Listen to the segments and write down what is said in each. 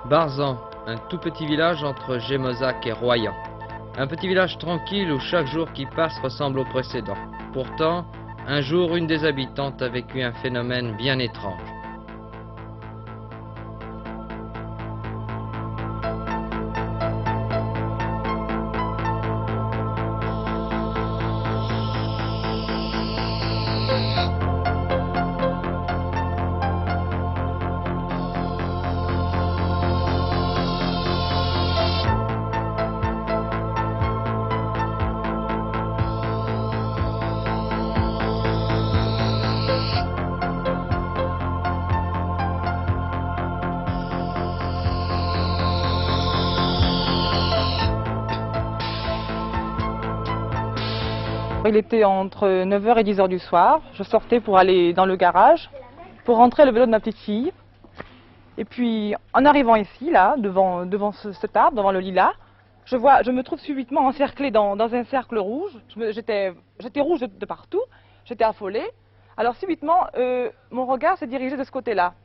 Barzan, un tout petit village entre Gémozac et Royan. Un petit village tranquille où chaque jour qui passe ressemble au précédent. Pourtant, un jour, une des habitantes a vécu un phénomène bien étrange. Il était entre 9 h et 10 h du soir. Je sortais pour aller dans le garage, pour rentrer le vélo de ma petite fille. Et puis, en arrivant ici, là, devant cet arbre, devant le lilas, je me trouve subitement encerclée dans un cercle rouge. J'étais rouge de partout, j'étais affolée. Alors subitement, mon regard s'est dirigé de ce côté-là.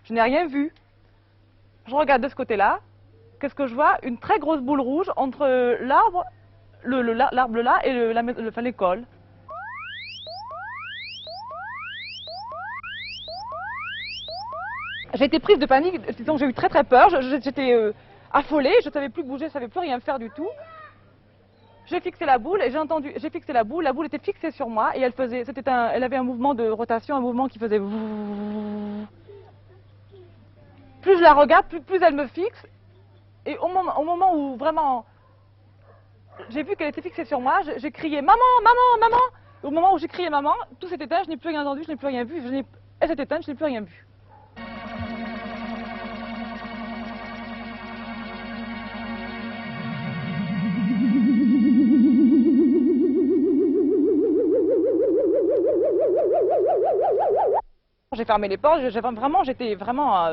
Je n'ai rien vu. Je regarde de ce côté-là. Qu'est-ce que je vois? Une très grosse boule rouge entre l'arbre, l'arbre là et l'école. J'ai été prise de panique, disons, j'ai eu très peur, j'étais affolée, je ne savais plus bouger, je ne savais plus rien faire du tout. J'ai fixé la boule et j'ai fixé la boule était fixée sur moi et elle avait un mouvement de rotation, un mouvement qui faisait plus je la regarde, plus elle me fixe. Et au moment où vraiment j'ai vu qu'elle était fixée sur moi, j'ai crié maman, maman, maman. Et au moment où j'ai crié maman, tout s'est éteint, je n'ai plus rien entendu, je n'ai plus rien vu. Elle s'est éteinte, je n'ai plus rien vu. J'ai fermé les portes, j'étais vraiment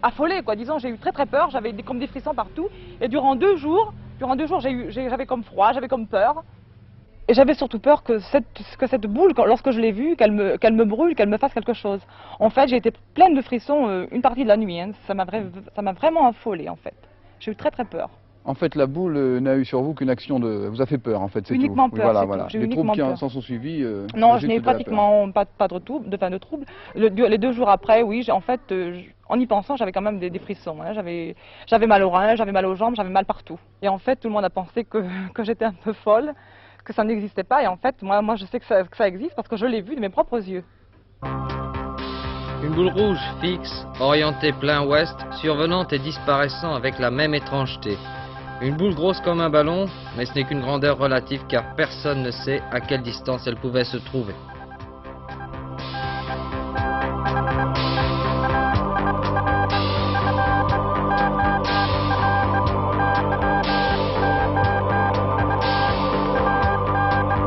affolée, quoi. Disons, j'ai eu très peur, j'avais comme des frissons partout. Et durant deux jours, j'avais comme froid, j'avais comme peur. Et j'avais surtout peur que cette boule, lorsque je l'ai vue, qu'elle me brûle, qu'elle me fasse quelque chose. En fait, j'ai été pleine de frissons une partie de la nuit. Hein. Ça m'a vraiment affolée, en fait. J'ai eu très peur. En fait, la boule n'a eu sur vous qu'une action vous a fait peur, en fait, c'est tout. Uniquement peur, voilà. J'ai Les uniquement troubles peur. qui s'en sont suivis. Non, je n'ai pratiquement pas de troubles. Les 2 jours après, oui, en fait, en y pensant, j'avais quand même des frissons. Hein. J'avais mal aux reins, j'avais mal aux jambes, j'avais mal partout. Et en fait, tout le monde a pensé que j'étais un peu folle, que ça n'existait pas. Et en fait, moi je sais que ça existe parce que je l'ai vu de mes propres yeux. Une boule rouge fixe, orientée plein ouest, survenant et disparaissant avec la même étrangeté. Une boule grosse comme un ballon, mais ce n'est qu'une grandeur relative car personne ne sait à quelle distance elle pouvait se trouver.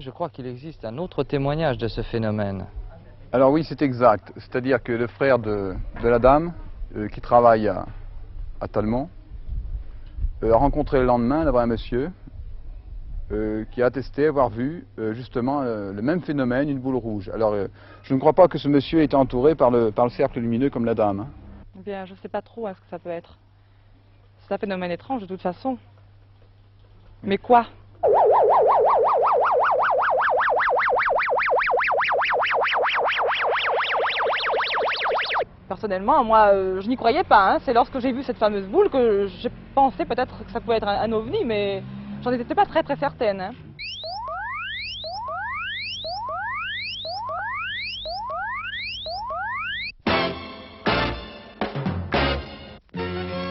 Je crois qu'il existe un autre témoignage de ce phénomène. Alors oui, c'est exact. C'est-à-dire que le frère de la dame, qui travaille à Talmont, a rencontré le lendemain là-bas un monsieur qui a attesté avoir vu justement le même phénomène, une boule rouge. Alors je ne crois pas que ce monsieur était entouré par le cercle lumineux comme la dame. Hein. Eh bien, je ne sais pas trop ce que ça peut être. C'est un phénomène étrange de toute façon. Mais quoi? Personnellement, moi, je n'y croyais pas. Hein. C'est lorsque j'ai vu cette fameuse boule que j'ai pensé peut-être que ça pouvait être un ovni, mais j'en étais pas très certaine. Hein.